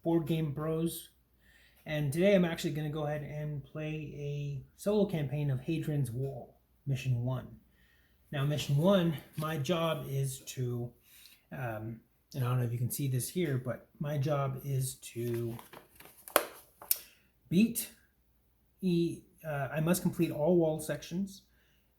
Board Game Bros. And today I'm actually going to go ahead and play a solo campaign of Hadrian's Wall, Mission 1. Now, Mission 1, my job is to, and I don't know if you can see this here, but my job is to I must complete all wall sections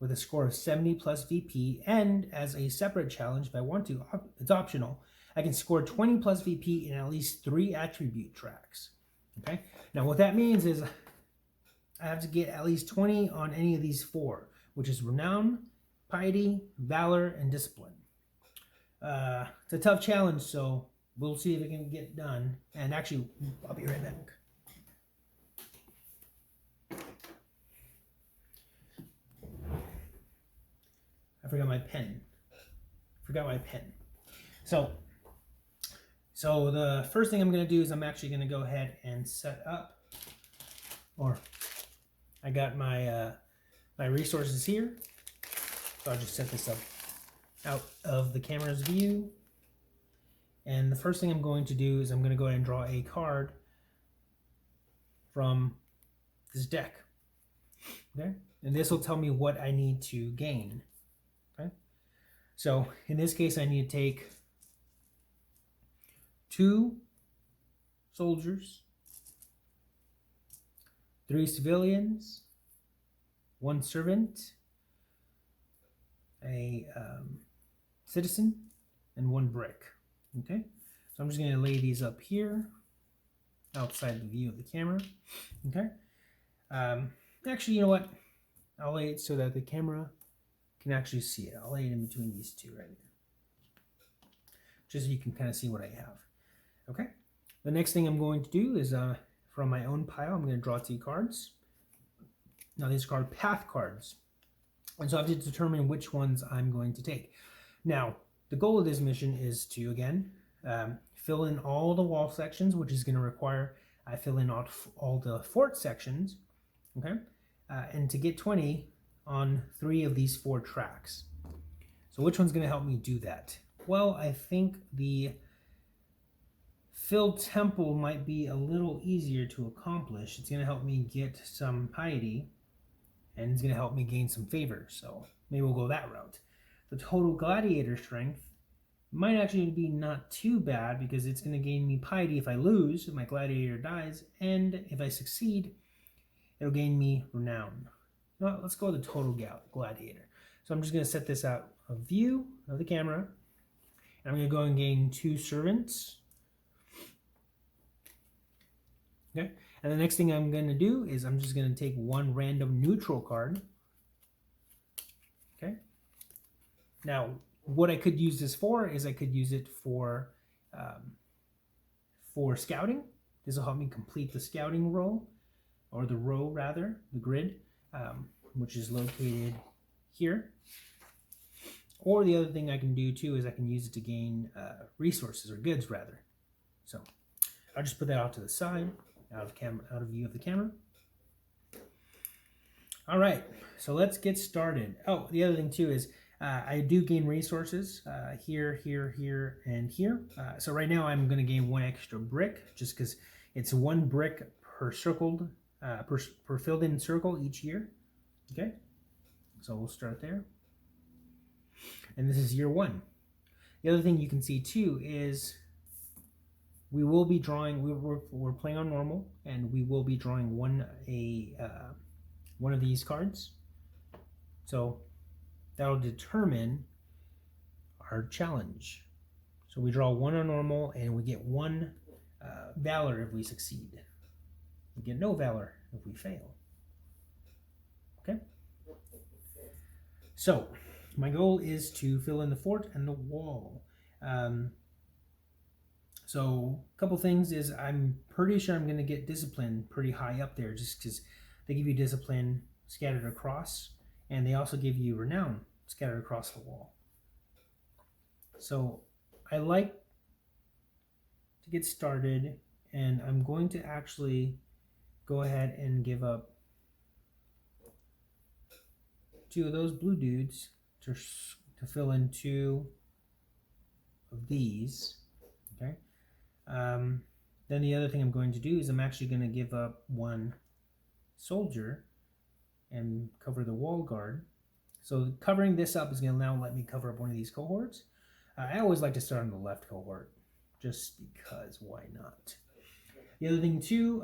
with a score of 70 plus VP, and as a separate challenge, if I want to, it's optional, I can score 20 plus VP in at least 3 attribute tracks. Okay, now what that means is I have to get at least 20 on any of these 4, which is Renown, Piety, Valor, and Discipline. It's a tough challenge, so we'll see if it can get done. And actually, I'll be right back. I forgot my pen. So the first thing I'm going to do is I'm actually going to go ahead and set up, or I got my my resources here. So I'll just set this up out of the camera's view. And the first thing I'm going to do is I'm going to go ahead and draw a card from this deck. Okay? And this will tell me what I need to gain. Okay? So in this case, I need to take 2 soldiers, 3 civilians, 1 servant, a citizen, and 1 brick. Okay, so I'm just going to lay these up here outside the view of the camera. Okay, actually, you know what? I'll lay it so that the camera can actually see it. I'll lay it in between these 2 right here, just so you can kind of see what I have. Okay, the next thing I'm going to do is from my own pile, I'm going to draw 2 cards. Now these are called path cards, and so I have to determine which ones I'm going to take. Now, the goal of this mission is to, again, fill in all the wall sections, which is going to require I fill in all the fort sections, okay, and to get 20 on 3 of these 4 tracks. So which one's going to help me do that? Well, I think the filled temple might be a little easier to accomplish. It's going to help me get some piety, and it's going to help me gain some favor. So maybe we'll go that route. The total gladiator strength might actually be not too bad, because it's going to gain me piety if I lose, if my gladiator dies, and if I succeed, it'll gain me renown. Well, let's go with the total gladiator. So I'm just going to set this out of view of the camera, and I'm going to go and gain 2 servants. Okay, and the next thing I'm going to do is I'm just going to take 1 random neutral card. Okay, now what I could use this for is I could use it for scouting. This will help me complete the scouting row, or the row rather, the grid, which is located here. Or the other thing I can do too is I can use it to gain resources, or goods rather. So I'll just put that off to the side, out of view of the camera. All right, so let's get started. Oh, the other thing too is I do gain resources here, here, here, and here. So right now I'm going to gain 1 extra brick, just because it's 1 brick per circled, per filled in circle each year. Okay, so we'll start there. And this is year 1. The other thing you can see too is we will be drawing. We're playing on normal, and we will be drawing one of these cards. So that'll determine our challenge. So we draw 1 on normal, and we get 1 valor if we succeed. We get no valor if we fail. Okay. So my goal is to fill in the fort and the wall. So a couple things is I'm pretty sure I'm going to get discipline pretty high up there, just because they give you discipline scattered across, and they also give you renown scattered across the wall. So I like to get started, and I'm going to actually go ahead and give up 2 of those blue dudes to fill in 2 of these. Okay. then the other thing I'm going to do is I'm actually going to give up one soldier and cover the wall guard. So covering this up is going to now let me cover up one of these cohorts. I always like to start on the left cohort, just because, why not? The other thing too,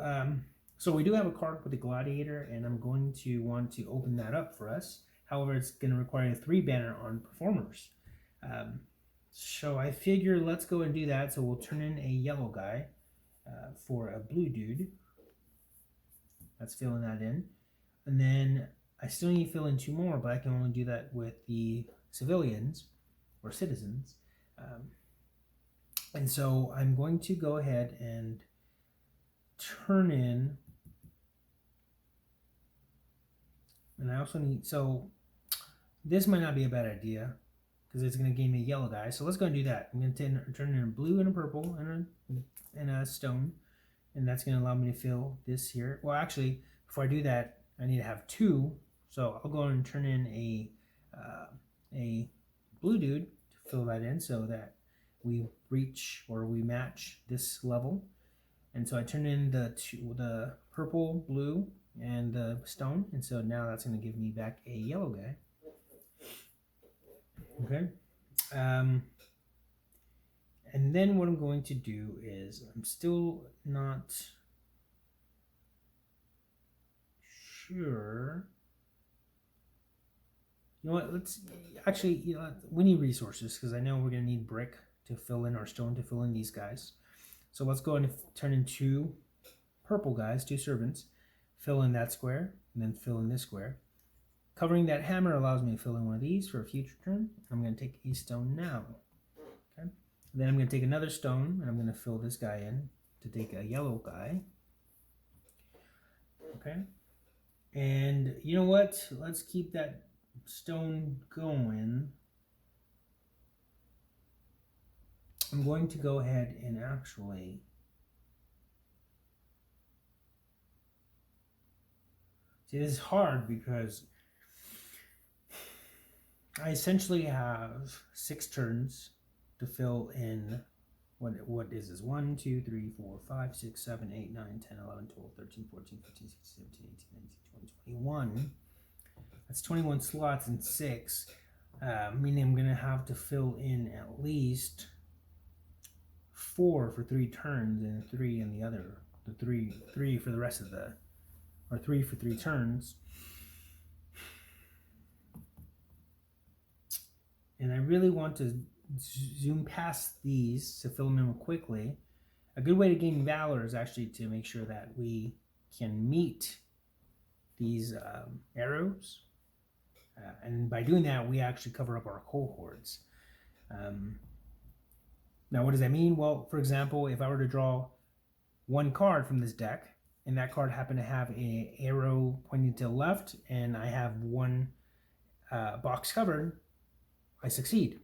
so we do have a card with the Gladiator, and I'm going to want to open that up for us. However, it's going to require a 3 banner on performers. So I figure let's go and do that. So we'll turn in a yellow guy for a blue dude. That's filling that in. And then I still need to fill in 2 more, but I can only do that with the civilians or citizens. And so I'm going to go ahead and turn in, and I also need, so this might not be a bad idea because it's going to give me a yellow guy. So let's go and do that. I'm going to turn in a blue and a purple and a stone, and that's going to allow me to fill this here. Well, actually, before I do that, I need to have 2. So I'll go and turn in a blue dude to fill that in so that we reach or we match this level. And so I turn in the purple, blue, and the stone, and so now that's going to give me back a yellow guy. Okay. And then what I'm going to do is, I'm still not sure. You know what? Let's actually, we need resources because I know we're going to need brick to fill in our stone to fill in these guys. So let's go and turn in 2 purple guys, 2 servants, fill in that square, and then fill in this square. Covering that hammer allows me to fill in one of these for a future turn. I'm going to take a stone now. Okay. Then I'm going to take another stone, and I'm going to fill this guy in to take a yellow guy. Okay. And you know what? Let's keep that stone going. I'm going to go ahead and actually see, this is hard because I essentially have 6 turns to fill in what is this? 1, 2, 3, 4, 5, 6, 7, 8, 9, 10, 11, 12, 13, 14, 15, 16, 17, 18, 19, 20, 21. That's 21 slots in 6, meaning I'm going to have to fill in at least 4 for 3 turns and 3 in the other, the 3 for the rest of the, or 3 for 3 turns. And I really want to zoom past these to fill them in quickly. A good way to gain valor is actually to make sure that we can meet these arrows. And by doing that, we actually cover up our cohorts. Now, what does that mean? Well, for example, if I were to draw 1 card from this deck, and that card happened to have an arrow pointing to the left, and I have 1 box covered, I succeed.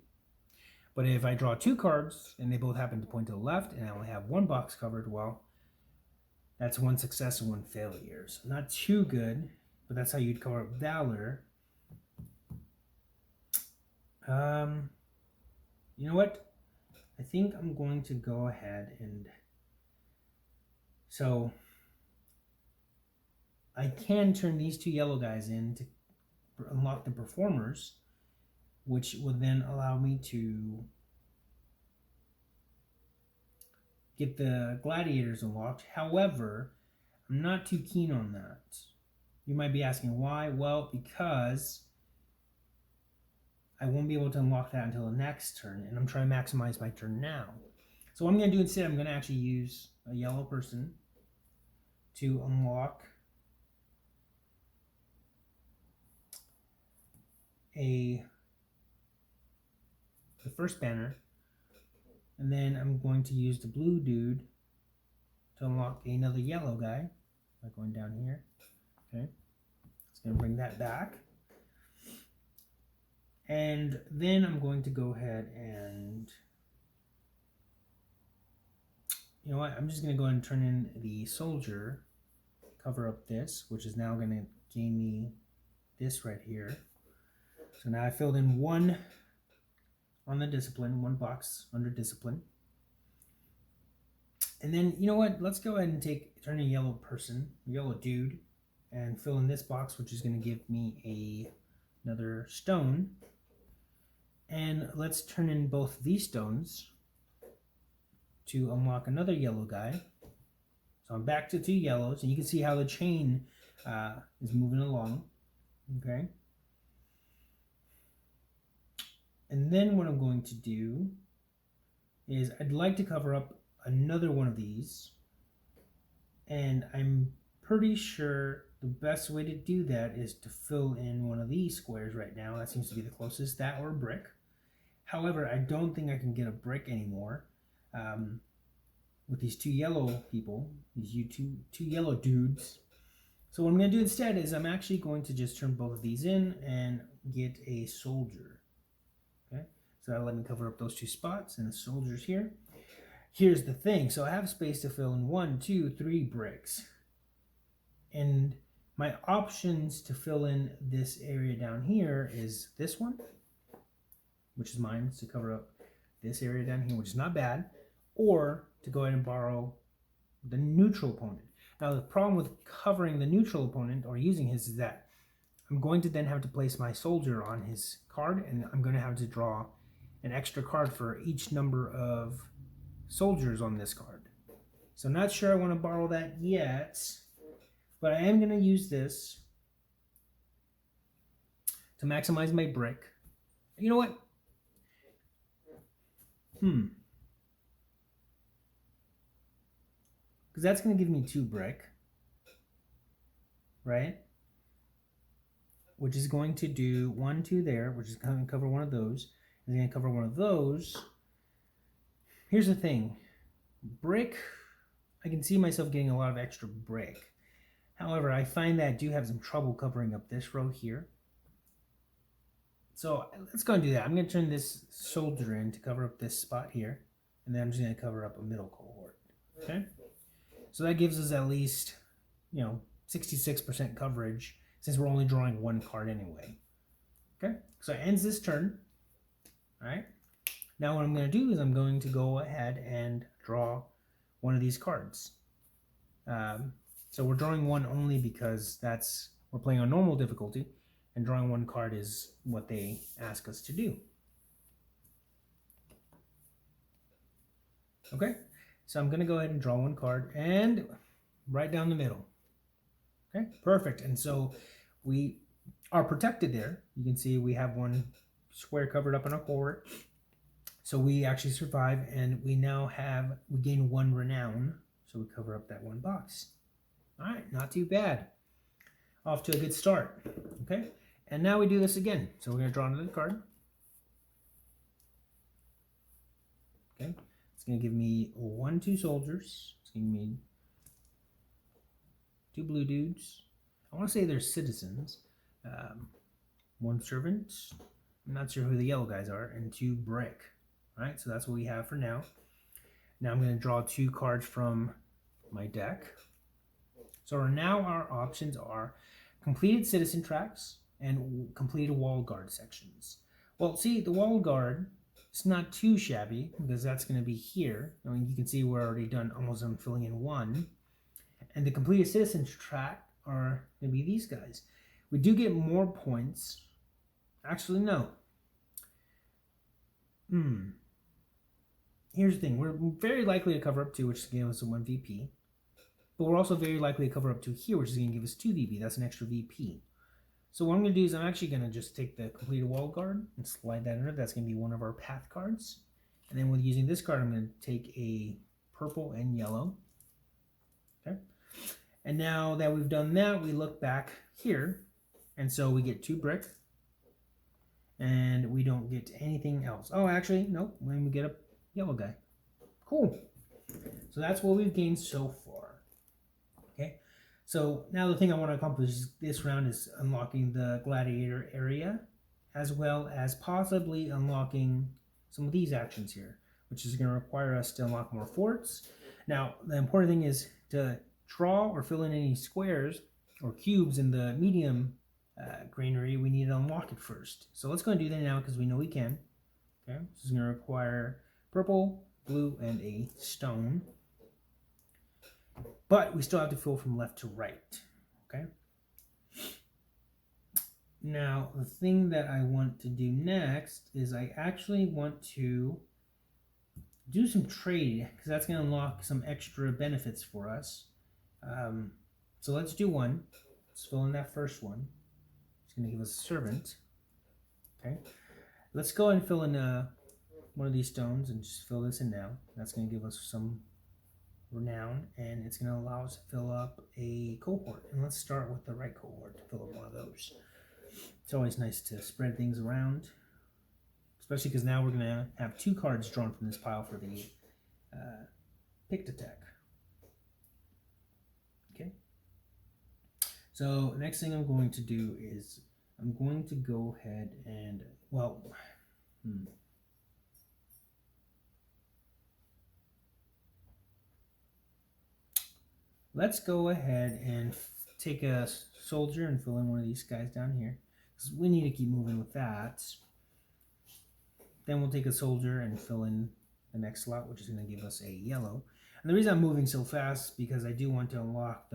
But if I draw 2 cards, and they both happen to point to the left, and I only have 1 box covered, well, that's 1 success and 1 failure. So not too good, but that's how you'd cover up valor. You know what? I think I'm going to go ahead and, so I can turn these 2 yellow guys in to unlock the performers, which would then allow me to get the gladiators unlocked. However, I'm not too keen on that. You might be asking why? Well, because I won't be able to unlock that until the next turn, and I'm trying to maximize my turn now. So what I'm going to do instead, I'm going to actually use a yellow person to unlock the first banner, and then I'm going to use the blue dude to unlock another yellow guy by going down here. Okay, it's going to bring that back. And then I'm going to go ahead and, you know what, I'm just going to go ahead and turn in the soldier, cover up this, which is now going to gain me this right here. So now I filled in 1 on the discipline, 1 box under discipline. And then, you know what? Let's go ahead and turn a yellow person, yellow dude, and fill in this box, which is going to give me another stone. And let's turn in both these stones to unlock another yellow guy. So I'm back to 2 yellows, and you can see how the chain is moving along. Okay. And then what I'm going to do is I'd like to cover up another one of these, and I'm pretty sure the best way to do that is to fill in one of these squares right now. That seems to be the closest, that or a brick. However, I don't think I can get a brick anymore with these 2 yellow people, these two yellow dudes. So what I'm going to do instead is I'm actually going to just turn both of these in and get a soldier. Okay, so that'll let me cover up those 2 spots and the soldiers here. Here's the thing. So I have space to fill in 1, 2, 3 bricks. And my options to fill in this area down here is this one, which is mine, to cover up this area down here, which is not bad, or to go ahead and borrow the neutral opponent. Now the problem with covering the neutral opponent or using his is that I'm going to then have to place my soldier on his card, and I'm going to have to draw an extra card for each number of soldiers on this card. So I'm not sure I want to borrow that yet, but I am going to use this to maximize my brick. You know what? Because that's going to give me 2 brick, right? Which is going to do 1, 2 there, which is going to cover one of those. It's going to cover one of those. Here's the thing. Brick, I can see myself getting a lot of extra brick. However, I find that I do have some trouble covering up this row here. So let's go and do that. I'm going to turn this soldier in to cover up this spot here. And then I'm just going to cover up a middle cohort. Okay? So that gives us at least, 66% coverage, since we're only drawing 1 card anyway. Okay? So it ends this turn. Alright? Now what I'm going to do is I'm going to go ahead and draw one of these cards. So we're drawing 1 only because we're playing on normal difficulty, and drawing 1 card is what they ask us to do. Okay? So I'm going to go ahead and draw 1 card, and right down the middle. Okay, perfect. And so we are protected there. You can see we have 1 square covered up in our cohort. So we actually survive, and we gain 1 renown. So we cover up that 1 box. All right, not too bad. Off to a good start. Okay, and now we do this again. So we're going to draw another card. Okay. It's going to give me 1, 2 soldiers. It's going to give me 2 blue dudes. I want to say they're citizens. 1 servant. I'm not sure who the yellow guys are. And 2 brick. All right, so that's what we have for now. Now I'm going to draw 2 cards from my deck. So now our options are completed citizen tracks and completed wall guard sections. Well, see, the wall guard, it's not too shabby because that's going to be here. I mean, you can see we're already almost done filling in 1. And the completed citizen track are going to be these guys. We do get more points. Actually, no. Here's the thing. We're very likely to cover up 2, which is going to give us a 1 VP. But we're also very likely to cover up 2 here, which is going to give us 2 VP. That's an extra VP. So what I'm going to do is I'm actually going to just take the completed wall guard and slide that under. That's going to be one of our path cards. And then with using this card, I'm going to take a purple and yellow. Okay. And now that we've done that, we look back here. And so we get 2 brick. And we don't get anything else. Oh, actually, nope. When we get a yellow guy. Cool. So that's what we've gained so far. Okay. So now the thing I want to accomplish this round is unlocking the Gladiator area, as well as possibly unlocking some of these actions here, which is going to require us to unlock more forts. Now, the important thing is to draw or fill in any squares or cubes in the medium granary. We need to unlock it first. So let's go and do that now because we know we can. Okay, this is going to require purple, blue, and a stone. But we still have to fill from left to right. Okay. Now, the thing that I want to do next is I actually want to do some trade, because that's going to unlock some extra benefits for us. So let's do one. Let's fill in that first one. It's going to give us a servant. Okay. Let's go ahead and fill in one of these stones and just fill this in now. That's going to give us some renown, and it's going to allow us to fill up a cohort. And let's start with the right cohort to fill up one of those. It's always nice to spread things around, especially because now we're going to have 2 cards drawn from this pile for the picked attack. Okay. So next thing I'm going to do is I'm going to go ahead and, well, let's go ahead and take a soldier and fill in one of these guys down here, because we need to keep moving with that. Then we'll take a soldier and fill in the next slot, which is going to give us a yellow. And the reason I'm moving so fast is because I do want to unlock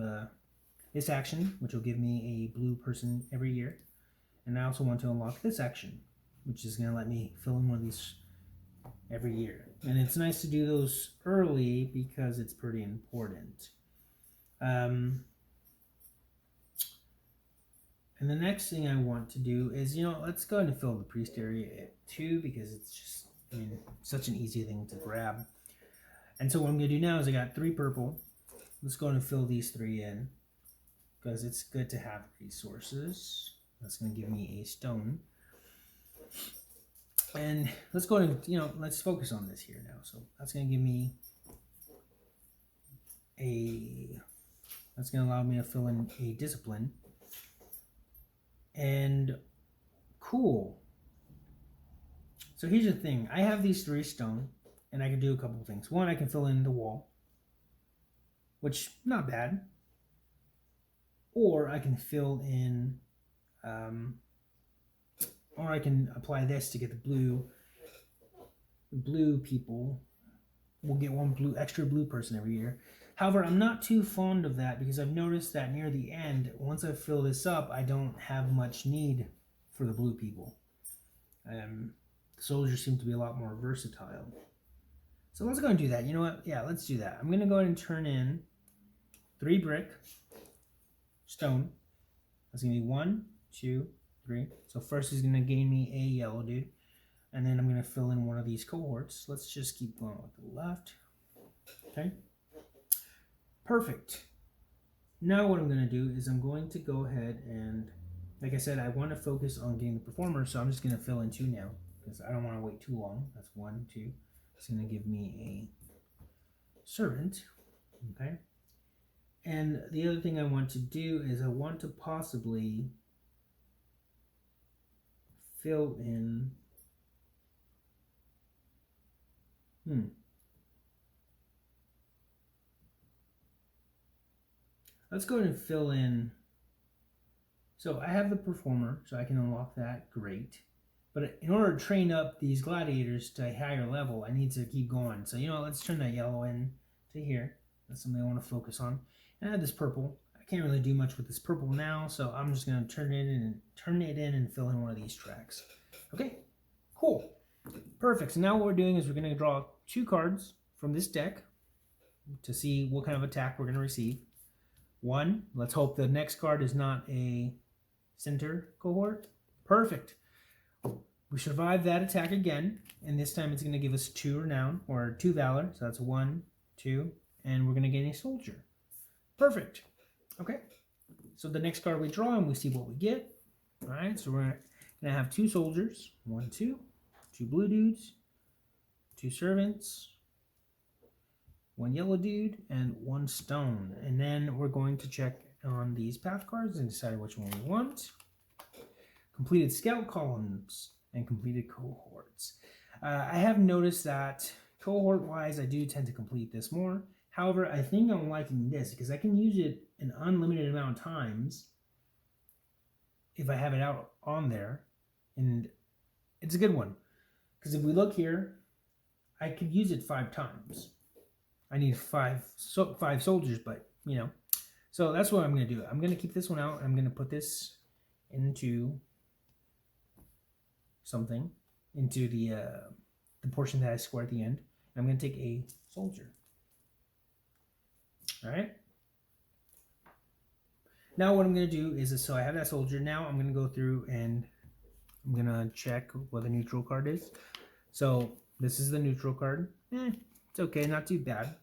this action, which will give me a blue person every year. And I also want to unlock this action, which is going to let me fill in one of these every year. And it's nice to do those early because it's pretty important. And the next thing I want to do is, let's go ahead and fill the priest area too, because it's just, such an easy thing to grab. And so what I'm going to do now is I got 3 purple. Let's go ahead and fill these 3 in, because it's good to have resources. That's going to give me a stone. And let's go ahead and, let's focus on this here now. So that's going to give me that's going to allow me to fill in a discipline. And cool. So here's the thing. I have these 3 stone, and I can do a couple of things. One, I can fill in the wall, which not bad. Or I can fill in, or I can apply this to get the blue people. We'll get 1 extra blue person every year. However, I'm not too fond of that, because I've noticed that near the end, once I fill this up, I don't have much need for the blue people. The soldiers seem to be a lot more versatile. So let's go and do that. You know what? Yeah, let's do that. I'm going to go ahead and turn in 3 brick stone. That's going to be 1, 2, 3. So first is going to gain me a yellow dude. And then I'm going to fill in one of these cohorts. Let's just keep going with the left. Okay. Perfect. Now what I'm going to do is I'm going to go ahead and, like I said, I want to focus on getting the performer, so I'm just going to fill in 2 now, because I don't want to wait too long. That's 1, 2. It's going to give me a servant. Okay. And the other thing I want to do is I want to possibly fill in let's go ahead and fill in. So I have the performer, so I can unlock that. Great. But in order to train up these gladiators to a higher level, I need to keep going. So, let's turn that yellow in to here. That's something I want to focus on. And I have this purple. I can't really do much with this purple now, so I'm just going to turn it in and fill in one of these tracks. Okay, cool. Perfect. So now what we're doing is we're going to draw 2 cards from this deck to see what kind of attack we're going to receive. 1, let's hope the next card is not a center cohort. Perfect. We survived that attack again, and this time it's going to give us 2 renown, or 2 valor. So that's 1, 2, and we're going to gain a soldier. Perfect. Okay. So the next card we draw, and we see what we get. All right. So we're going to have 2 soldiers. 1, 2. 2 blue dudes. 2 servants. 1 yellow dude, and 1 stone. And then we're going to check on these path cards and decide which one we want. Completed scout columns and completed cohorts. I have noticed that cohort-wise, I do tend to complete this more. However, I think I'm liking this because I can use it an unlimited amount of times if I have it out on there. And it's a good one. Because if we look here, I could use it 5 times. I need 5 soldiers, but you know. So that's what I'm going to do. I'm going to keep this one out. I'm going to put this into something, into the portion that I square at the end. I'm going to take a soldier. All right. Now what I'm going to do is, so I have that soldier. Now I'm going to go through and I'm going to check what the neutral card is. So this is the neutral card. It's okay, not too bad.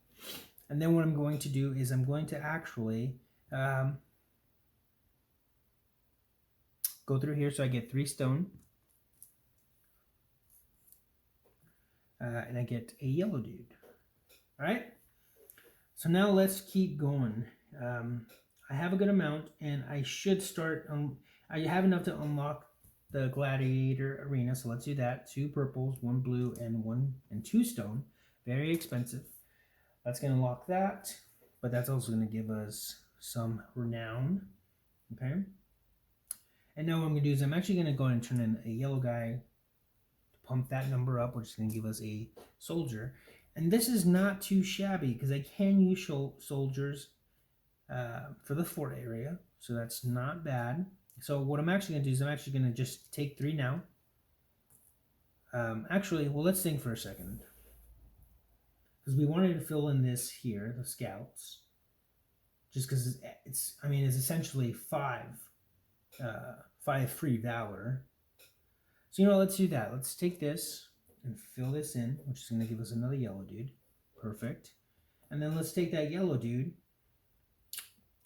And then what I'm going to do is I'm going to actually go through here, so I get 3 stone. And I get a yellow dude. All right. So now let's keep going. I have a good amount, and I should start. I have enough to unlock the Gladiator arena, so let's do that. 2 purples, 1 blue, and 2 stone. Very expensive. That's going to unlock that, but that's also going to give us some renown. Okay. And now what I'm going to do is I'm actually going to go ahead and turn in a yellow guy to pump that number up, which is going to give us a soldier. And this is not too shabby because I can use soldiers for the fort area, so that's not bad. So what I'm actually going to do is I'm actually going to just take 3 now. Actually, well, let's think for a second, because we wanted to fill in this here, the scouts, just because it's essentially 5 free valor. So let's do that. Let's take this and fill this in, which is going to give us another yellow dude. Perfect. And then let's take that yellow dude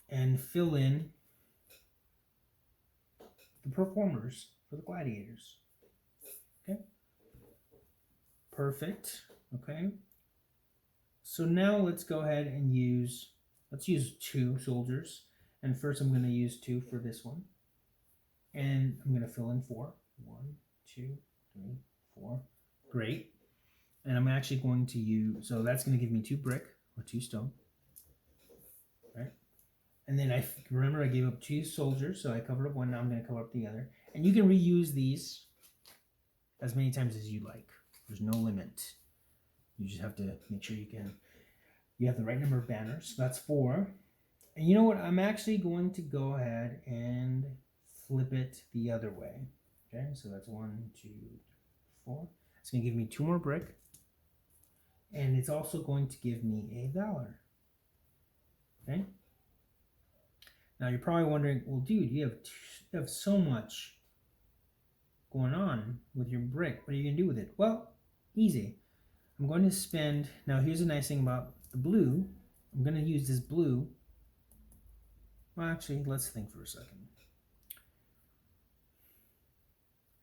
and fill in the performers for the gladiators. Okay. Perfect. Okay. So now let's go ahead and use 2 soldiers. And first I'm going to use 2 for this one. And I'm going to fill in 4. 1, 2, 3, 4. Great. And I'm actually going to use, so that's going to give me 2 brick or 2 stone. Right. And then remember I gave up 2 soldiers, so I covered up 1. Now I'm going to cover up the other. And you can reuse these as many times as you like. There's no limit. You just have to make sure you have the right number of banners. So that's 4. And you know what? I'm actually going to go ahead and flip it the other way. Okay, so that's 1, 2, 4. It's going to give me 2 more brick. And it's also going to give me a valor. Okay. Now you're probably wondering, well, dude, you have so much going on with your brick. What are you going to do with it? Well, easy. I'm going to spend, now here's the nice thing about the blue. I'm going to use this blue. Well, actually, let's think for a second.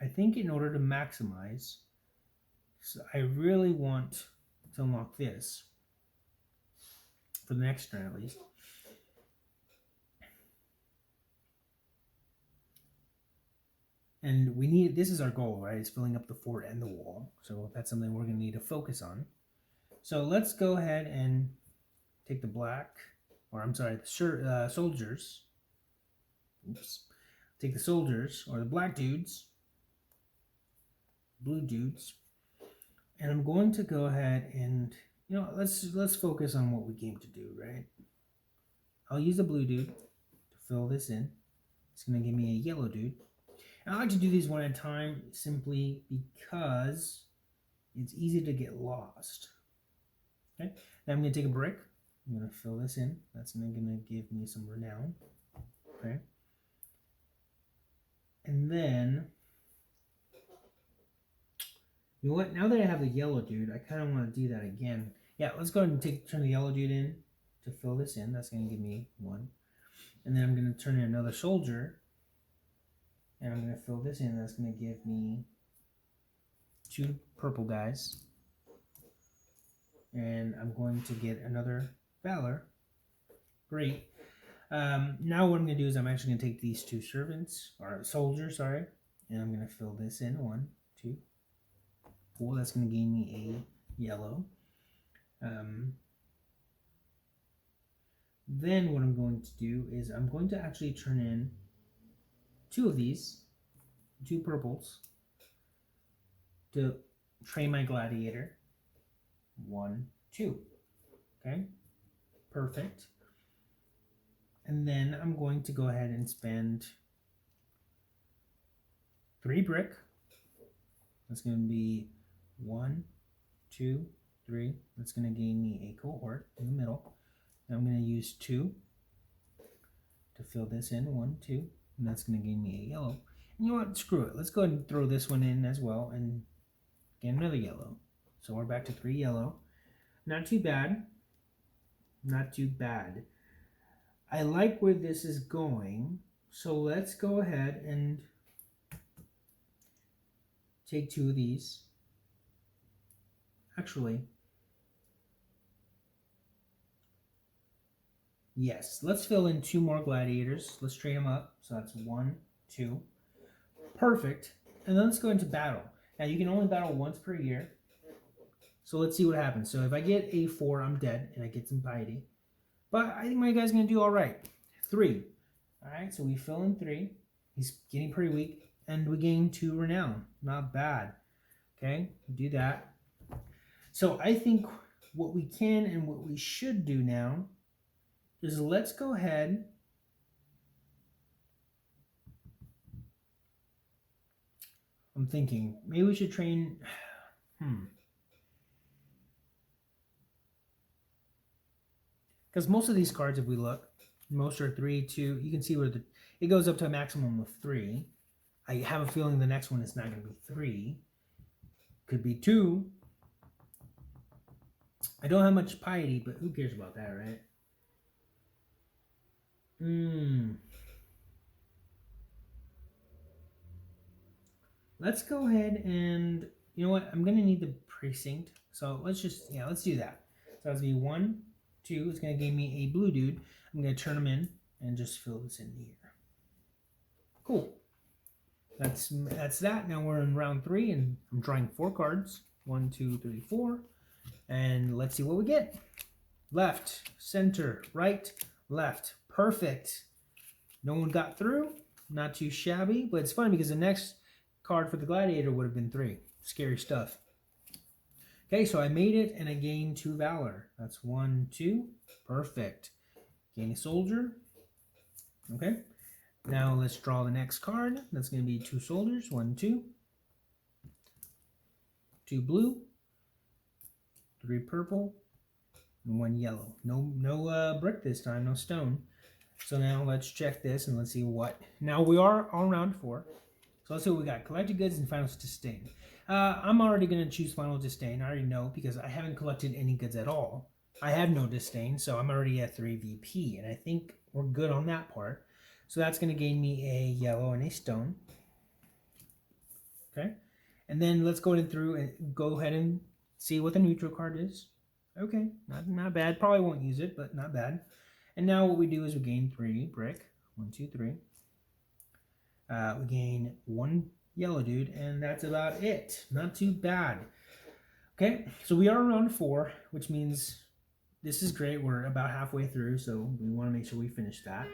I think in order to maximize, so I really want to unlock this for the next turn at least. And we need, this is our goal, right? It's filling up the fort and the wall. So that's something we're going to need to focus on. So let's go ahead and take the black, or I'm sorry, the soldiers. Oops. Take the soldiers, or the black dudes, blue dudes. And I'm going to go ahead and, let's focus on what we came to do, right? I'll use the blue dude to fill this in. It's going to give me a yellow dude. And I like to do these one at a time simply because it's easy to get lost. Okay, now I'm going to take a brick. I'm going to fill this in. That's going to give me some renown. Okay. And then, you know what? Now that I have the yellow dude, I kind of want to do that again. Yeah, let's go ahead and turn the yellow dude in to fill this in. That's going to give me 1. And then I'm going to turn in another soldier. And I'm going to fill this in. That's going to give me 2 purple guys. And I'm going to get another valor. Great. Now what I'm going to do is I'm actually going to take these 2 servants, or soldiers, sorry. And I'm going to fill this in. 1, 2, 4. That's going to gain me a yellow. Then what I'm going to do is I'm going to actually turn in 2 of these, 2 purples, to train my gladiator. 1, 2. Okay, perfect. And then I'm going to go ahead and spend 3 brick. That's going to be 1, 2, 3. That's going to gain me a cohort in the middle. And I'm going to use 2 to fill this in. 1, 2. And that's going to gain me a yellow. And you know what? Screw it. Let's go ahead and throw this one in as well and get another yellow. So we're back to 3 yellow. Not too bad. Not too bad. I like where this is going. So let's go ahead and take 2 of these. Actually, yes, let's fill in 2 more gladiators. Let's trade them up. So that's 1, 2. Perfect. And then let's go into battle. Now you can only battle once per year. So let's see what happens. So if I get a 4, I'm dead and I get some piety. But I think my guy's going to do all right. 3. All right, so we fill in 3. He's getting pretty weak. And we gain 2 renown. Not bad. Okay, do that. So I think what we can and what we should do now is let's go ahead I'm thinking maybe we should train because most of these cards, if we look, most are 3, 2. You can see where it goes up to a maximum of 3. I have a feeling the next one is not going to be 3. Could be 2. I don't have much piety, but who cares about that, right? Let's go ahead and, you know what? I'm going to need the precinct. So let's just, let's do that. So that's going to be 1, 2. It's going to give me a blue dude. I'm going to turn him in and just fill this in here. Cool. That's that. Now we're in round 3 and I'm drawing 4 cards. 1, 2, 3, 4. And let's see what we get. Left, center, right, left. Perfect. No one got through. Not too shabby, but it's funny because the next card for the Gladiator would have been 3. Scary stuff. Okay, so I made it and I gained 2 Valor. That's 1, 2. Perfect. Gain a soldier. Okay. Now let's draw the next card. That's going to be 2 soldiers. 1, 2. 2 blue. 3 purple. And 1 yellow. No brick this time. No stone. So now let's check this and let's see what. Now we are on round 4. So let's see what we got. Collected goods and final disdain. I'm already going to choose final disdain. I already know because I haven't collected any goods at all. I have no disdain, so I'm already at 3 VP. And I think we're good on that part. So that's going to gain me a yellow and a stone. Okay. And then let's go through and go ahead and see what the neutral card is. Okay. Not bad. Probably won't use it, but not bad. And now what we do is we gain 3 brick. 1, 2, 3. We gain 1 yellow dude, and that's about it. Not too bad. Okay, so we are around 4, which means this is great. We're about halfway through, so we want to make sure we finish that.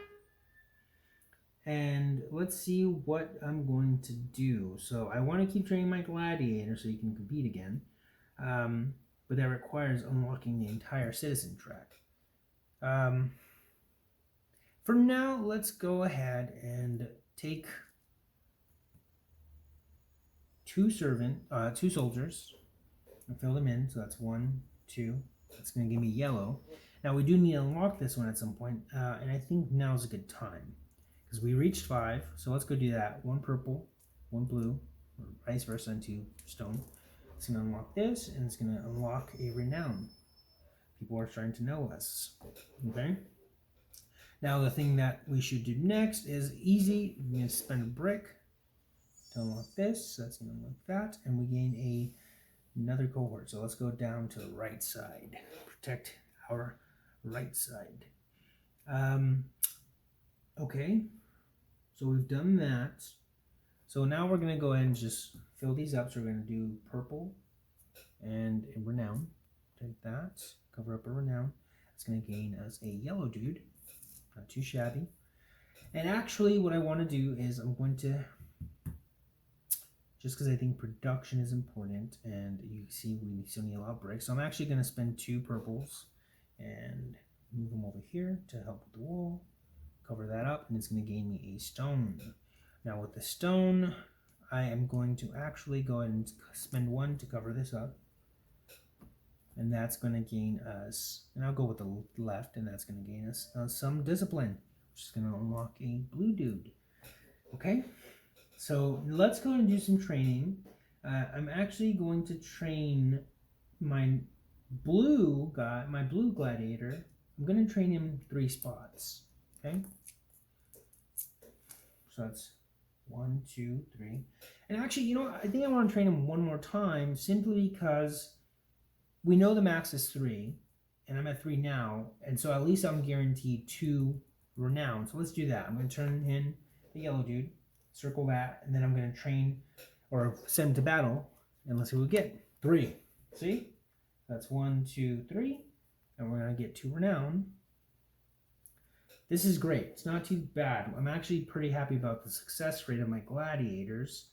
And let's see what I'm going to do. So I want to keep training my Gladiator so he can compete again. But that requires unlocking the entire citizen track. For now, let's go ahead and take 2 soldiers and fill them in. So that's 1, 2. That's going to give me yellow. Now we do need to unlock this one at some point, and I think now is a good time because we reached 5. So let's go do that. 1 purple, 1 blue, or vice versa, and 2 stone. It's going to unlock this, and it's going to unlock a renown. People are starting to know us. Okay. Now the thing that we should do next is easy. We're going to spend a brick to unlock this. So that's going to unlock that, and we gain another cohort. So let's go down to the right side. Protect our right side. Okay, so we've done that. So now we're going to go ahead and just fill these up. So we're going to do purple and a renown. Take that, cover up a renown. It's going to gain us a yellow dude. Not too shabby. And actually what I want to do is I'm going to, just because I think production is important, and you see we still need a lot of bricks, so I'm actually going to spend 2 purples and move them over here to help with the wall. cover that up, and it's going to gain me a stone. Now with the stone, I am going to actually go ahead and spend 1 to cover this up. And that's going to gain us, and I'll go with the left, and that's going to gain us some discipline, which is going to unlock a blue dude. Okay, so let's go and do some training. I'm actually going to train my blue guy, my blue gladiator. I'm going to train him 3 spots. Okay, so that's 1, 2, 3, and actually, you know, I think I want to train him 1 more time, simply because we know the max is 3, and I'm at 3 now, and so at least I'm guaranteed 2 renown. So let's do that. I'm going to turn in the yellow dude, circle that, and then I'm going to train or send him to battle, and let's see what we get. 3. See? That's 1, 2, 3, and we're going to get 2 renown. This is great. It's not too bad. I'm actually pretty happy about the success rate of my gladiators.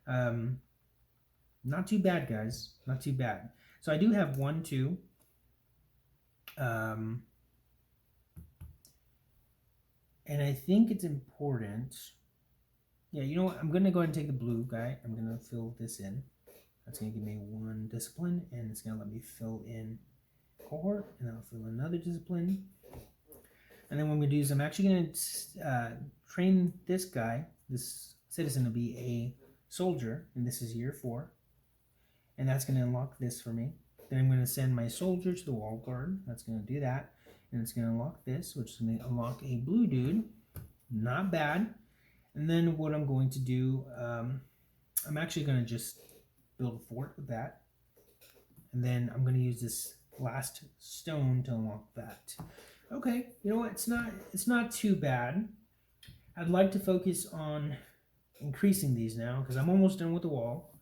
Not too bad, guys. Not too bad. So I do have 1, 2. And I think it's important. Yeah, you know what? I'm going to go ahead and take the blue guy. I'm going to fill this in. That's going to give me 1 discipline, and it's going to let me fill in cohort, and I'll fill another discipline. And then what I'm going to do is I'm actually going to train this guy, this citizen, to be a soldier, and this is year 4. And that's going to unlock this for me. Then I'm going to send my soldier to the wall guard. That's going to do that. And it's going to unlock this, which is going to unlock a blue dude. Not bad. And then what I'm going to do, I'm actually going to just build a fort with that. And then I'm going to use this last stone to unlock that. Okay, you know what? It's not too bad. I'd like to focus on increasing these now, because I'm almost done with the wall.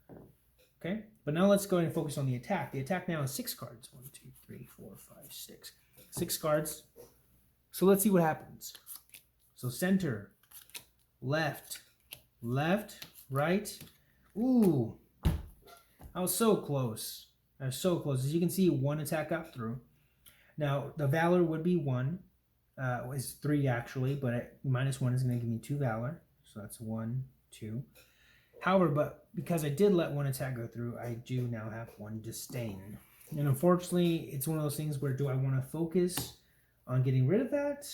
Okay, but now let's go ahead and focus on the attack. The attack now is 6 cards. 1, 2, 3, 4, 5, 6. 6 cards. So let's see what happens. So center, left, left, right. Ooh, I was so close. I was so close. As you can see, 1 attack got through. Now the valor would be 1. Is 3 actually, but -1 is going to give me 2 valor. So that's 1, 2. However, but because I did let 1 attack go through, I do now have 1 disdain. And unfortunately, it's one of those things where do I want to focus on getting rid of that?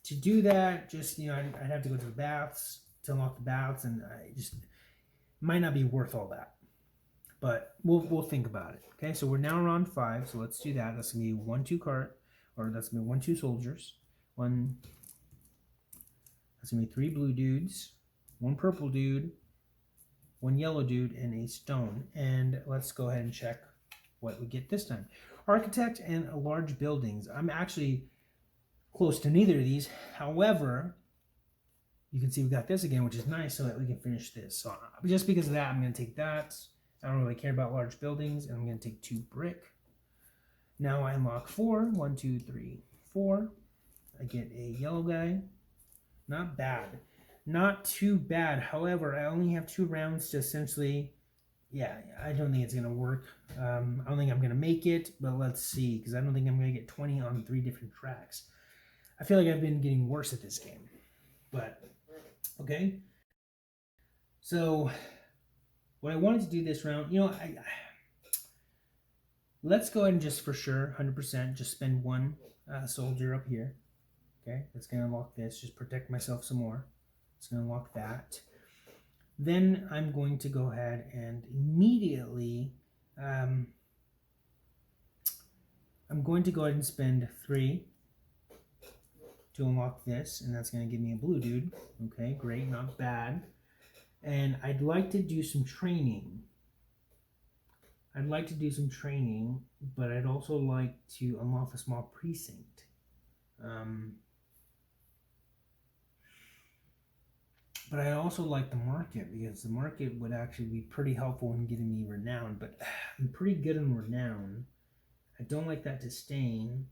To do that, just, you know, I'd have to go to the baths to unlock the baths, and I just might not be worth all that. But we'll think about it. Okay, so we're now around 5, so let's do that. That's gonna be 1, 2 cart, or that's gonna be 1, 2 soldiers. That's gonna be 3 blue dudes. 1 purple dude, 1 yellow dude, and a stone. And let's go ahead and check what we get this time. Architect and large buildings. I'm actually close to neither of these. However, you can see we got this again, which is nice, so that we can finish this. So just because of that, I'm going to take that. I don't really care about large buildings, and I'm going to take 2 brick. Now I unlock 4. 1, 2, 3, 4. I get a yellow guy. Not bad. Not too bad. However, I only have 2 rounds to essentially, yeah, I don't think it's going to work. I don't think I'm going to make it, but let's see, because I don't think I'm going to get 20 on 3 different tracks. I feel like I've been getting worse at this game. But, okay. So, what I wanted to do this round, you know, let's go ahead and just for sure, 100%, just spend 1 soldier up here. Okay, that's going to unlock this, just protect myself some more. It's going to unlock that. Then I'm going to go ahead and immediately, I'm going to go ahead and spend 3 to unlock this, and that's going to give me a blue dude. Okay, great, not bad. And I'd like to do some training. But I'd also like to unlock a small precinct. But I also like the market, because the market would actually be pretty helpful in getting me renown. But I'm pretty good in renown. I don't like that disdain.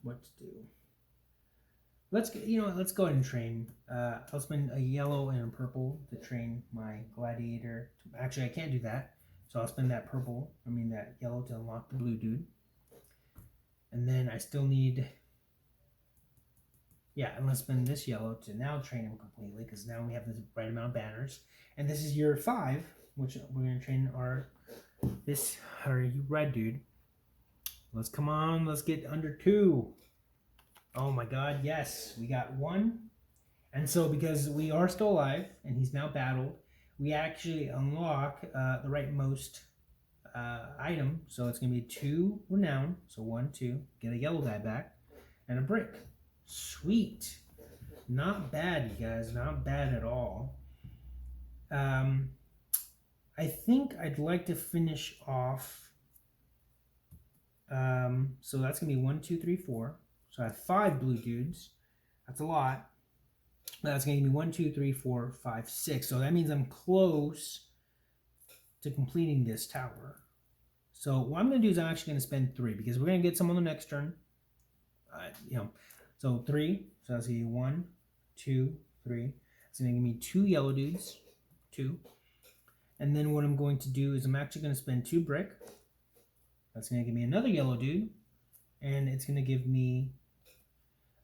What to do? Let's go ahead and train. I'll spend a yellow and a purple to train my gladiator. Actually, I can't do that, so I'll spend that yellow to unlock the blue dude. And then I still need, yeah, I'm going to spend this yellow to now train him completely, because now we have the right amount of banners. And this is year 5, which we're going to train our red dude. Let's come on, let's get under 2. Oh my god, yes, we got 1. And so because we are still alive and he's now battled, we actually unlock the rightmost item. So it's going to be 2 renown. So 1, 2, get a yellow guy back, and a brick. Sweet. Not bad, you guys. Not bad at all. I think I'd like to finish off. So that's going to be 1, 2, 3, 4. So I have 5 blue dudes. That's a lot. That's going to give me 1, 2, 3, 4, 5, 6. So that means I'm close to completing this tower. So what I'm going to do is I'm actually going to spend 3, because we're going to get some on the next turn. So 3. So that's going to be 1, 2, 3. It's going to give me 2 yellow dudes. 2. And then what I'm going to do is I'm actually going to spend 2 brick. That's going to give me another yellow dude. And it's going to give me,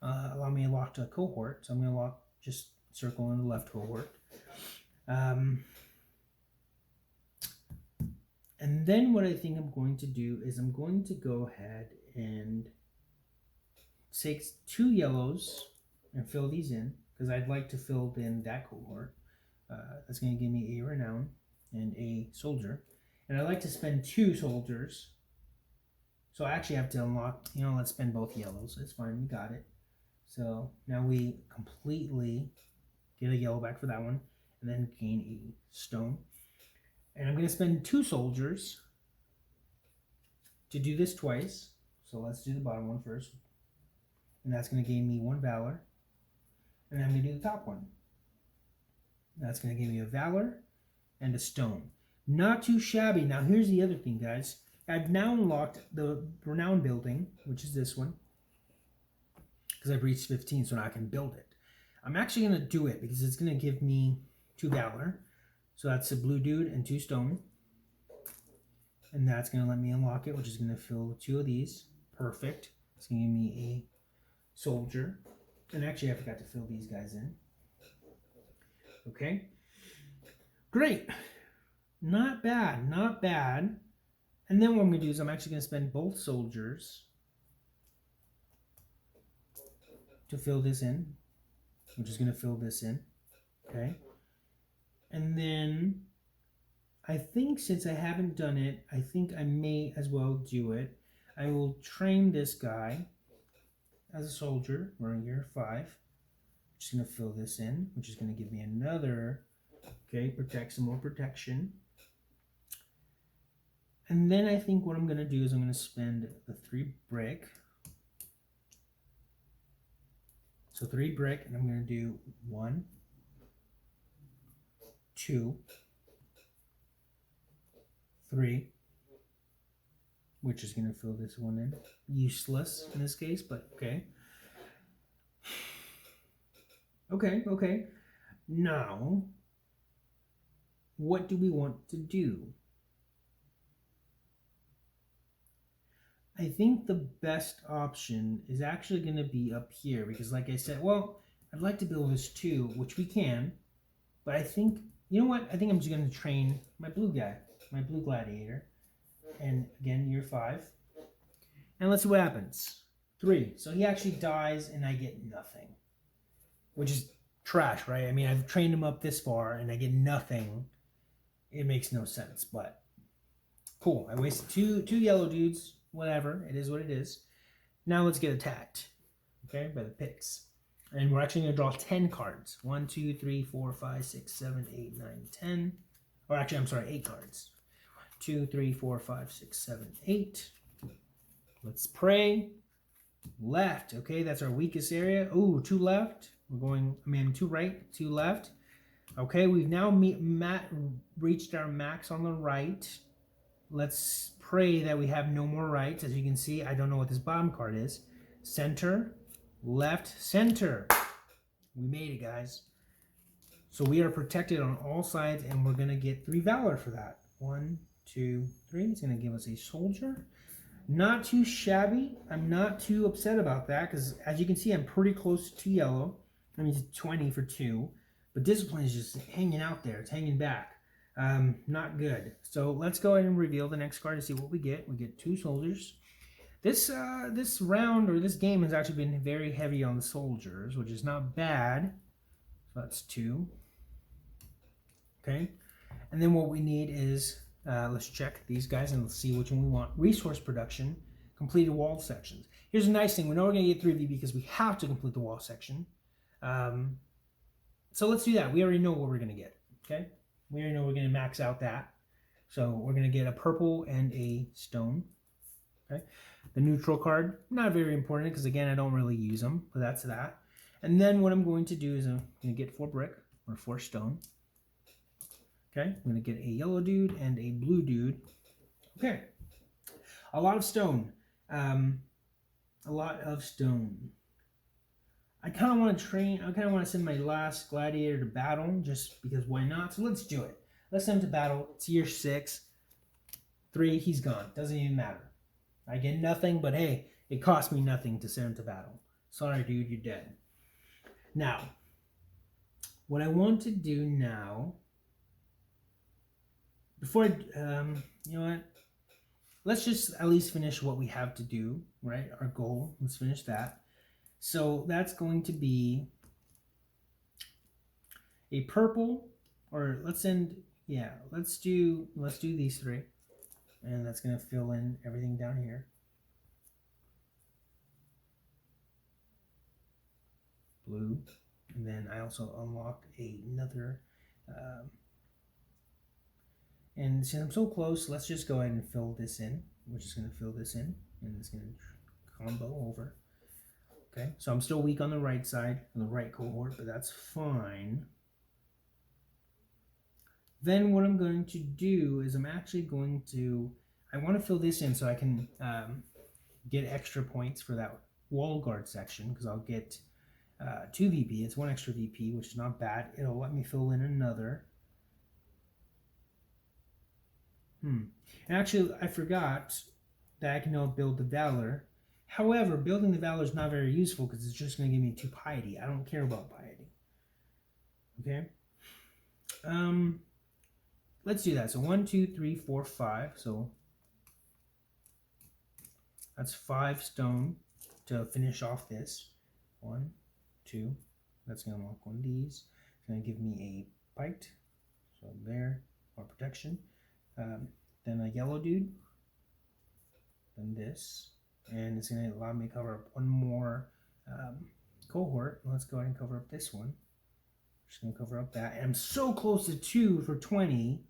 allow me to lock to a cohort. So I'm going to lock, just circle in the left cohort. And then what I think I'm going to do is I'm going to go ahead and take 2 yellows and fill these in, because I'd like to fill in that cohort. That's going to give me a renown and a soldier. And I'd like to spend 2 soldiers. So I actually have to unlock, let's spend both yellows. It's fine, we got it. So now we completely get a yellow back for that one, and then gain a stone. And I'm going to spend 2 soldiers to do this twice. So let's do the bottom one first. And that's going to gain me 1 valor. And then I'm going to do the top one. That's going to give me a valor and a stone. Not too shabby. Now here's the other thing, guys. I've now unlocked the renown building, which is this one, because I've reached 15, so now I can build it. I'm actually going to do it because it's going to give me 2 valor. So that's a blue dude and 2 stone. And that's going to let me unlock it, which is going to fill 2 of these. Perfect. It's going to give me a soldier. And actually, I forgot to fill these guys in. Okay. Great. Not bad. Not bad. And then what I'm going to do is I'm actually going to spend both soldiers to fill this in, which is going to fill this in. Okay. And then I think since I haven't done it, I think I may as well do it. I will train this guy as a soldier. We're in year 5. Just going to fill this in, which is going to give me another, some more protection. And then I think what I'm going to do is I'm going to spend the 3 brick. So 3 brick, and I'm going to do 1, 2, 3, which is going to fill this one in. Useless in this case, but okay. Okay. Now, what do we want to do? I think the best option is actually going to be up here, because like I said, well, I'd like to build this too, which we can, but I think, you know what? I think I'm just going to train my blue guy, my blue gladiator, and again, year 5. And let's see what happens. 3. So he actually dies and I get nothing, which is trash, right? I mean, I've trained him up this far and I get nothing. It makes no sense, but cool. I wasted two yellow dudes. Whatever. It is what it is. Now let's get attacked, okay, by the picks. And we're actually going to draw 10 cards. 1, 2, 3, 4, 5, 6, 7, 8, 9, 10. Or actually, I'm sorry, 8 cards. 2, 3, 4, 5, 6, 7, 8. Let's pray. Left. Okay, that's our weakest area. Ooh, 2 left. We're going, 2 right, 2 left. Okay, we've now reached our max on the right. Let's pray that we have no more rights. As you can see, I don't know what this bottom card is. Center, left, center. We made it, guys. So we are protected on all sides, and we're going to get 3 valor for that. 1, 2, 3. It's going to give us a soldier. Not too shabby. I'm not too upset about that because, as you can see, I'm pretty close to 2 yellow. I mean, 20 for 2. But discipline is just hanging out there. It's hanging back. Not good. So let's go ahead and reveal the next card and see what we get. We get 2 soldiers. This round, or this game, has actually been very heavy on the soldiers, which is not bad. So that's 2. Okay. And then what we need is, let's check these guys and let's see which one we want. Resource production, completed wall sections. Here's a nice thing. We know we're going to get 3V because we have to complete the wall section. So let's do that. We already know what we're going to get. Okay. We already know we're going to max out that. So we're going to get a purple and a stone. Okay. The neutral card, not very important because, again, I don't really use them, but that's that. And then what I'm going to do is I'm going to get 4 brick or 4 stone. Okay, I'm going to get a yellow dude and a blue dude. Okay, a lot of stone. A lot of stone. I kind of want to train, I kind of want to send my last gladiator to battle, just because why not? So let's do it. Let's send him to battle. It's year 6. 3, he's gone. Doesn't even matter. I get nothing, but hey, it cost me nothing to send him to battle. Sorry, dude, you're dead. Now, what I want to do now, before you know what? Let's just at least finish what we have to do, right? Our goal. Let's finish that. So that's going to be a purple, or let's do these 3. And that's going to fill in everything down here. Blue. And then I also unlock another and since I'm so close, let's just go ahead and fill this in. We're just going to fill this in, and it's going to combo over. Okay, so I'm still weak on the right side, on the right cohort, but that's fine. Then what I'm going to do is I want to fill this in so I can get extra points for that wall guard section, because I'll get 2 VP. It's 1 extra VP, which is not bad. It'll let me fill in another. And actually, I forgot that I can now build the Valor. However, building the Valor is not very useful because it's just going to give me 2 piety. I don't care about piety. Okay? Let's do that. So 1, 2, 3, 4, 5. So that's 5 stone to finish off this. 1, 2. That's going to unlock 1 of these. It's going to give me a bite. So there, more protection. Then a yellow dude, then this, and it's going to allow me to cover up 1 more cohort. Let's go ahead and cover up this one. Just going to cover up that. And I'm so close to 2 for 20.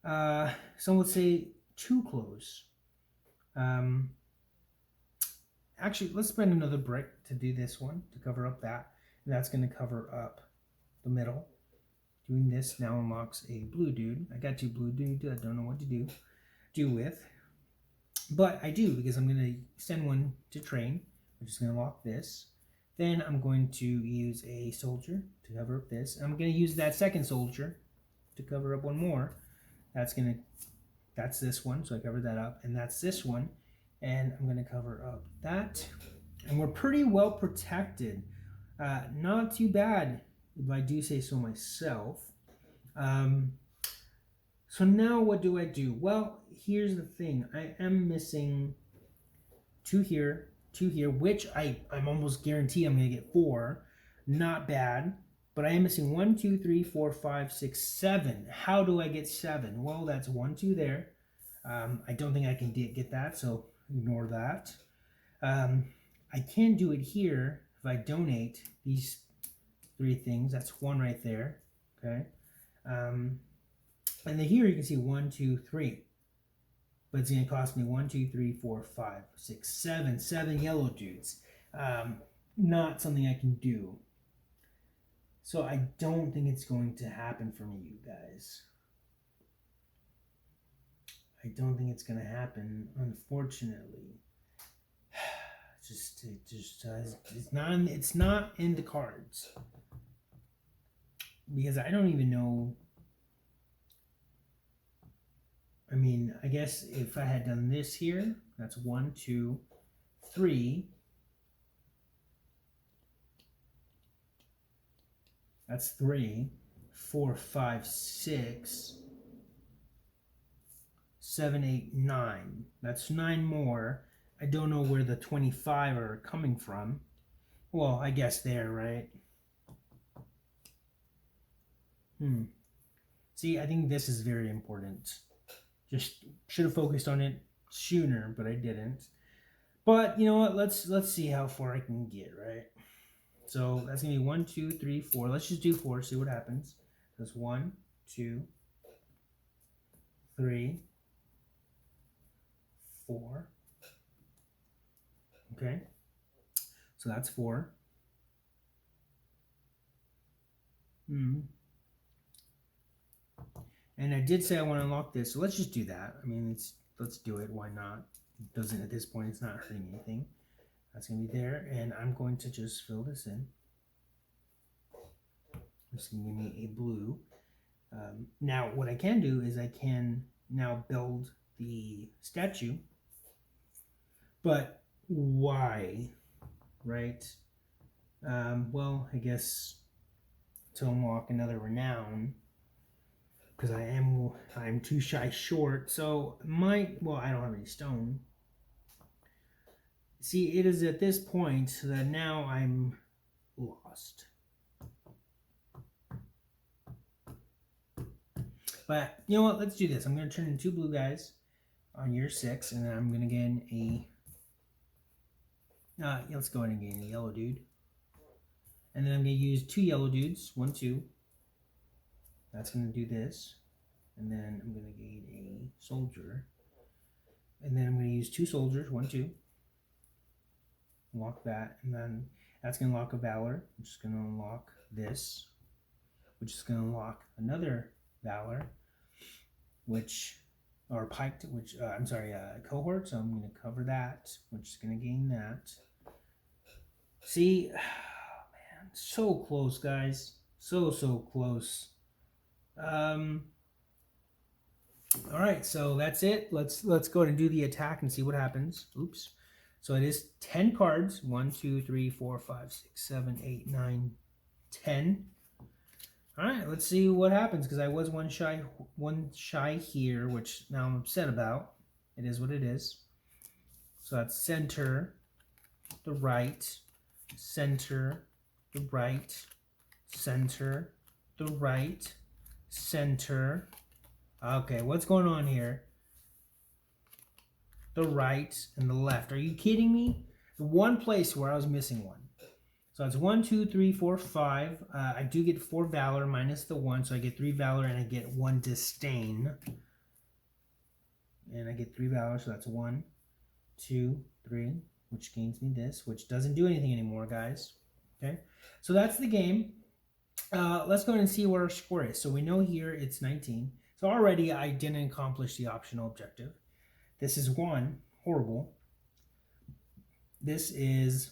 Some would say too close. Actually, let's spend another brick to do this one, to cover up that. And that's going to cover up the middle. Doing this now unlocks a blue dude. I got 2 blue dudes. I don't know what to do with. But I do, because I'm going to send one to train, which is going to unlock this. Then I'm going to use a soldier to cover up this. I'm going to use that second soldier to cover up 1 more. That's this one, so I covered that up. And that's this one. And I'm going to cover up that. And we're pretty well protected. Not too bad, if I do say so myself. So now what do I do? Well, here's the thing. I am missing 2 here, 2 here, which I'm almost guaranteed I'm going to get 4. Not bad. But I am missing 1, 2, 3, 4, 5, 6, 7. How do I get 7? Well, that's 1, 2 there. I don't think I can get that, so ignore that. I can do it here if I donate these 3 things. That's 1 right there. Okay. And then here you can see 1, 2, 3. But it's going to cost me 1, 2, 3, 4, 5, 6, 7. 7 yellow dudes. Not something I can do. So I don't think it's going to happen for me, you guys. I don't think it's going to happen, unfortunately. It's not in the cards. Because I don't even know. I mean, I guess if I had done this here, that's 1, 2, 3. That's 3, 4, 5, 6, 7, 8, 9. That's 9 more. I don't know where the 25 are coming from. Well, I guess there, right? See, I think this is very important. Just should have focused on it sooner, but I didn't. But you know what? Let's see how far I can get, right? So that's gonna be 1, 2, 3, 4. Let's just do 4, see what happens. That's 1, 2, 3, 4. Okay. So that's 4. And I did say I want to unlock this, so let's just do that. I mean, let's do it. Why not? It doesn't, at this point, it's not hurting anything. That's going to be there, and I'm going to just fill this in. It's going to give me a blue. Now, what I can do is I can now build the statue, but why, right? Well, I guess to unlock another renown, because I'm 2 shy short, so well, I don't have any stone. See, it is at this point that now I'm lost. But you know what? Let's do this. I'm going to turn in 2 blue guys on year 6, and then I'm going to gain a. Let's go ahead and gain a yellow dude, and then I'm going to use 2 yellow dudes. 1, 2. That's going to do this, and then I'm going to gain a soldier, and then I'm going to use 2 soldiers. 1, 2. Unlock that, and then that's going to unlock a valor, which is going to unlock this, which is going to unlock another valor, or piked, cohort. So I'm going to cover that, which is going to gain that. See, man, so close, guys, so close. All right, so that's it. Let's go ahead and do the attack and see what happens. Oops. So it is 10 cards. 1, 2, 3, 4, 5, 6, 7, 8, 9, 10. All right, let's see what happens, because I was one shy here, which now I'm upset about. It is what it is. So that's center, the right, center, the right, center, the right, center. Okay, what's going on here? The right and the left. Are you kidding me? The one place where I was missing one. So it's 1, 2, 3, 4, 5. I do get 4 valor minus the 1, so I get 3 valor and I get 1 disdain. And I get 3 valor, so that's 1, 2, 3, which gains me this, which doesn't do anything anymore, guys. Okay, so that's the game. Let's go ahead and see what our score is. So we know here it's 19. So already I didn't accomplish the optional objective. This is 1, horrible. This is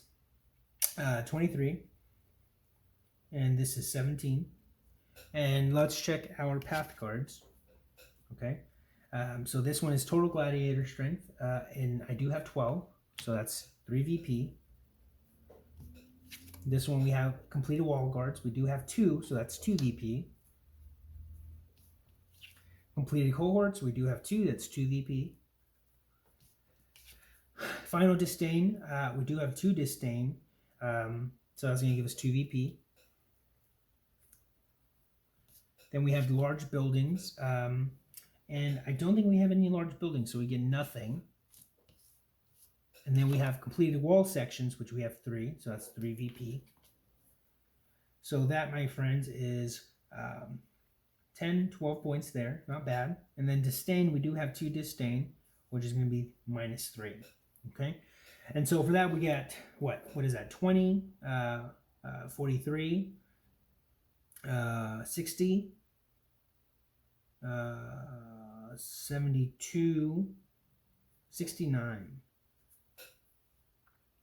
23, and this is 17. And let's check our path cards. Okay, so this one is total gladiator strength, and I do have 12, so that's 3 VP. This one we have completed wall guards. We do have 2, so that's 2 VP. Completed cohorts, we do have 2, that's 2 VP. Final disdain, we do have 2 disdain, so that's going to give us 2 VP. Then we have large buildings, and I don't think we have any large buildings, so we get nothing. And then we have completed wall sections, which we have 3, so that's 3 VP. So that, my friends, is 10, 12 points there, not bad. And then disdain, we do have 2 disdain, which is going to be -3. Okay, and so for that we get what is that? 20, 43, 60, 72, 69.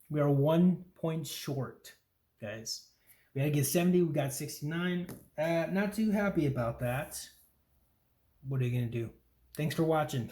We are 1 point short, guys. We had to get 70, we got 69. Not too happy about that. What are you gonna do? Thanks for watching.